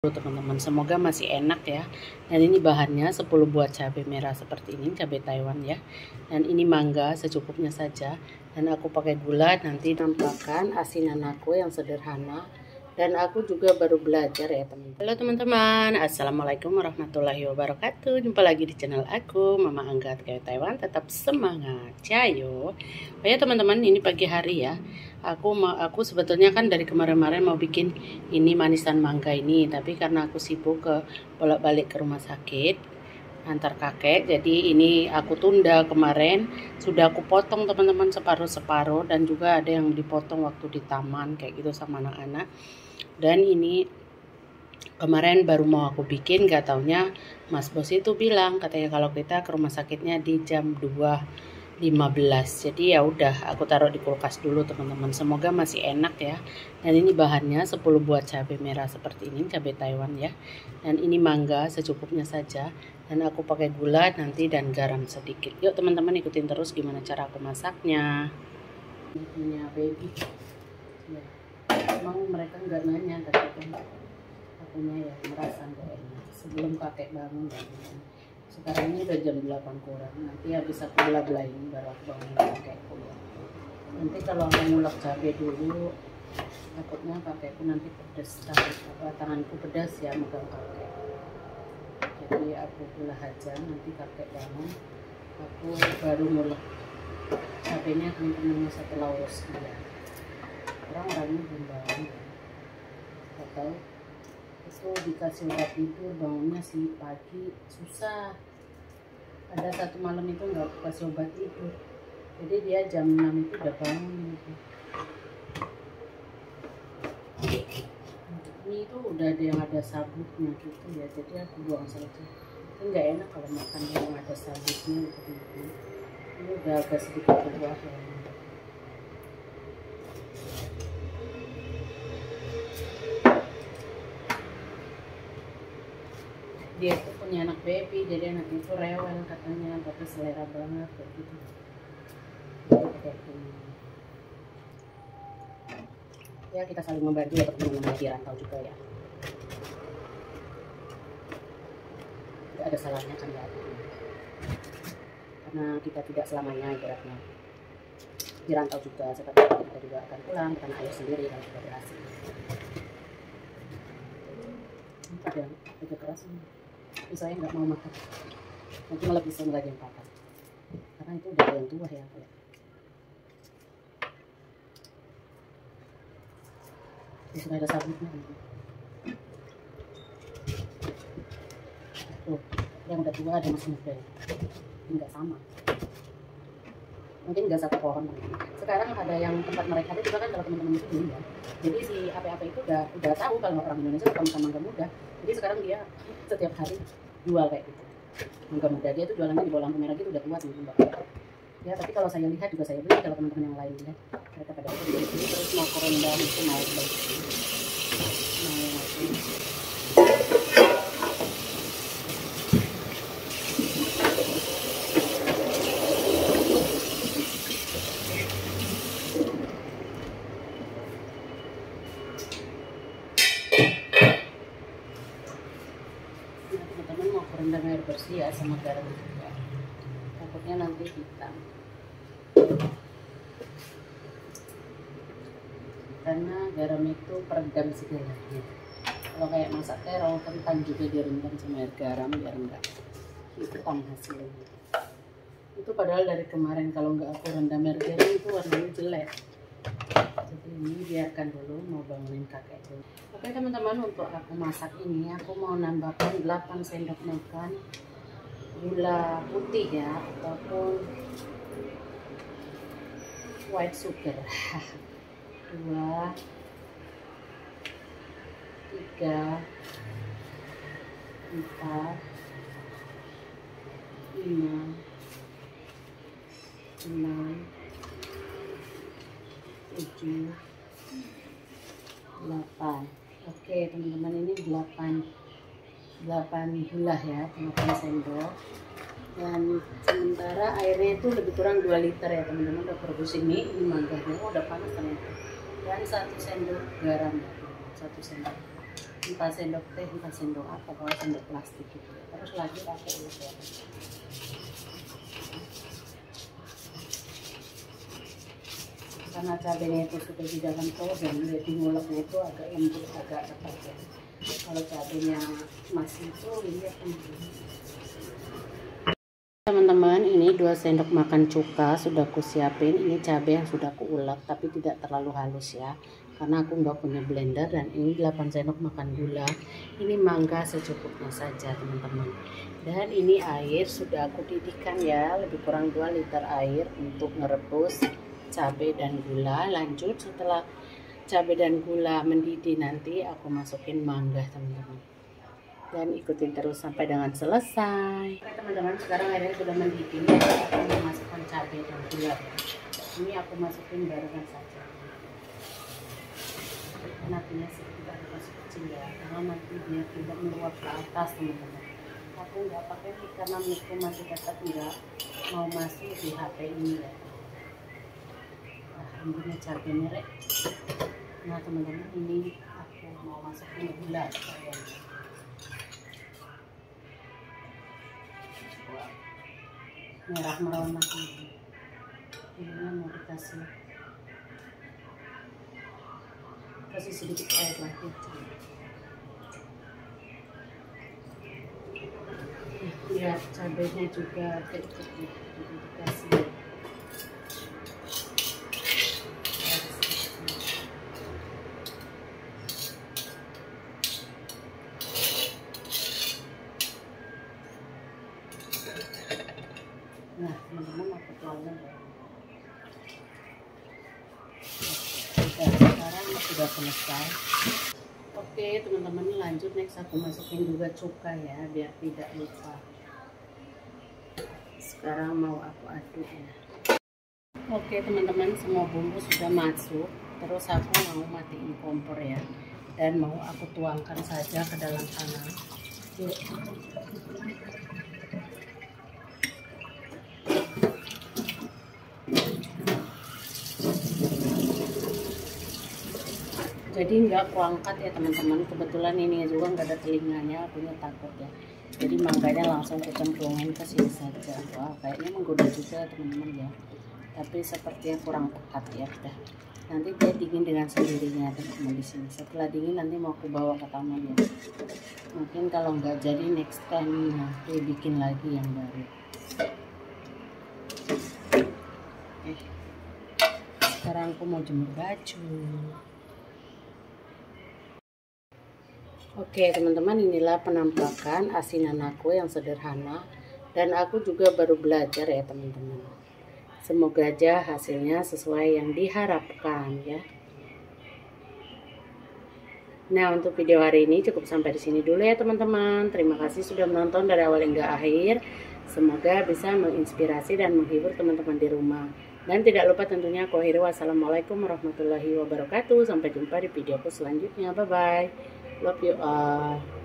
Teman-teman, semoga masih enak ya. Dan ini bahannya 10 buah cabai merah seperti ini, cabai Taiwan ya. Dan ini mangga secukupnya saja. Dan aku pakai gula, nanti tambahkan asinan aku yang sederhana. Dan aku juga baru belajar ya teman-teman. Halo teman-teman, assalamualaikum warahmatullahi wabarakatuh. Jumpa lagi di channel aku, Mama Angga Cabai Taiwan. Tetap semangat, cayo. Oh ya teman-teman, ini pagi hari ya. Aku sebetulnya kan dari kemarin-kemarin mau bikin ini manisan mangga ini, tapi karena aku sibuk bolak-balik ke rumah sakit antar kakek, jadi ini aku tunda. Kemarin sudah aku potong teman-teman separuh-separuh, dan juga ada yang dipotong waktu di taman kayak gitu sama anak-anak. Dan ini kemarin baru mau aku bikin, gak taunya Mas Bos itu bilang katanya kalau kita ke rumah sakitnya di jam 2:15. Jadi ya udah aku taruh di kulkas dulu teman-teman. Semoga masih enak ya. Dan ini bahannya 10 buah cabai merah seperti ini, cabai Taiwan ya. Dan ini mangga secukupnya saja. Dan aku pakai gula nanti dan garam sedikit. Yuk teman-teman ikutin terus gimana cara aku masaknya. Ini punya baby. Ya. Emang mereka nggak nanya, tapi kan akunya ya merasa nggak enak. Sebelum kakek bangun sekarang ini udah jam 8 kurang, nanti habis aku belah-belahin baru aku bangun kakekku ya. Nanti kalau aku ngulek cabai dulu takutnya kakekku nanti pedes, tanganku pedas ya megang kakek. Jadi aku belah aja, nanti kakek bangun aku baru ngulek cabainya teman-teman setelah urus dia. Orang-orangnya belum bangun ya. Gak tahu itu dikasih obat tidur, bangunnya sih pagi susah. Ada satu malam itu nggak aku kasih obat tidur, jadi dia jam 6 itu udah bangun gitu. Ini itu udah ada yang ada sabutnya gitu ya, jadi aku buang saja. Ini nggak enak kalau makan yang ada sabutnya gitu. Ini udah agak sedikit berbuah ya. Dia itu punya anak baby, jadi anaknya itu rewel katanya, tapi selera banget kayak gitu. Ya kita saling membantu ya teman-teman di rantau juga ya. Tidak ada salahnya kan ya, karena kita tidak selamanya ibaratnya di rantau juga, seperti kita juga akan pulang ke tanah air sendiri kalau sudah berhasil. Ini ada keras ini. Saya nggak mau makan, nanti malah bisa lagi yang patah karena itu udah yang tua ya. Ini sudah ada sabutnya tuh, yang udah tua ada masih muda, ini nggak sama, mungkin nggak satu pohon. Sekarang ada yang tempat mereka ada juga kan, kalau teman-teman itu ya. Jadi si apa-apa itu udah tahu kalau orang Indonesia suka makan mangga muda. Jadi sekarang dia setiap hari jual kayak gitu mangga muda. Dia tuh jualannya di bawah lampu merah gitu, udah tua teman-teman ya. Tapi kalau saya lihat juga saya beli, kalau teman-teman yang lain lihat mereka pada beli. Terus mau korendam itu mau beli. Teman-teman mau rendam air bersih ya sama garam juga, takutnya nanti hitam karena garam itu peredam segalanya. Kalau kayak masak terong, kentang juga direndam sama air garam biar enggak hitam hasilnya. Itu padahal dari kemarin kalau nggak aku rendam air garam itu warnanya jelek. Jadi ini biarkan dulu, mau bangunin kakek dulu. Oke teman-teman, untuk aku masak ini aku mau nambahkan 8 sendok makan gula putih ya, ataupun white sugar. 2, 3, 4, 5, 6, 7, 8. Oke teman-teman, ini 8 gula ya, 8 sendok. Dan sementara airnya itu lebih kurang 2 liter ya teman-teman. Udah rebus ini mangganya udah panas ternyata. Dan 1 sendok garam, 1 sendok. entah sendok teh, entah sendok apa, kalau sendok plastik gitu. Terus lanjut aku ulek ya. Karena cabenya itu sudah di dalam togen, jadi nguleknya itu agak lembut, agak ketat ya. Kalau cabenya masih itu lihat teman-teman, ini 2 sendok makan cuka sudah aku siapin. Ini cabai yang sudah aku ulek tapi tidak terlalu halus ya, karena aku nggak punya blender. Dan ini 8 sendok makan gula. Ini mangga secukupnya saja teman-teman. Dan ini air sudah aku didihkan ya, lebih kurang 2 liter air untuk merebus cabai dan gula. Lanjut setelah cabai dan gula mendidih nanti aku masukin mangga teman-teman, dan ikutin terus sampai dengan selesai. Oke teman-teman, sekarang airnya sudah mendidih. Aku memasukkan cabai dan gula ya. Ini aku masukin barengan saja, apinya sedikit aku kasih kecil ya, karena nanti dia tidak meluap ke atas teman-teman. Aku nggak pakai mic karena micku masih tetap nggak mau masuk di HP ini ya. Ini cabai merah. Nah teman-teman, ini aku mau masukin gula ya. Merah merona ini mau dikasih sedikit air lagi. Lihat cabenya juga dikasih. Nah teman-teman, aku tuangkan ya. Sekarang sudah selesai. Oke teman-teman, lanjut next aku masukin juga cuka ya, biar tidak lupa. Sekarang mau aku aduk ya. Oke teman-teman, semua bumbu sudah masuk. Terus aku mau matiin kompor ya, dan mau aku tuangkan saja ke dalam sana. Jadi nggak kuangkat ya teman-teman, kebetulan ini juga nggak ada telinganya, punya takut ya. Jadi mangganya langsung kecemplungin ke sini saja. Wah, kayaknya menggoda juga teman-teman ya, tapi sepertinya kurang pekat ya. Udah, nanti dia dingin dengan sendirinya teman-teman di sini. Setelah dingin nanti mau aku bawa ke taman ya. Mungkin kalau nggak jadi next time nanti bikin lagi yang baru. Sekarang aku mau jemur baju. Oke teman-teman, inilah penampakan asinan aku yang sederhana, dan aku juga baru belajar ya teman-teman. Semoga aja hasilnya sesuai yang diharapkan ya. Nah, untuk video hari ini cukup sampai di sini dulu ya teman-teman. Terima kasih sudah menonton dari awal hingga akhir. Semoga bisa menginspirasi dan menghibur teman-teman di rumah. Dan tidak lupa tentunya aku akhiri, wassalamualaikum warahmatullahi wabarakatuh. Sampai jumpa di videoku selanjutnya. Bye bye. Love you all.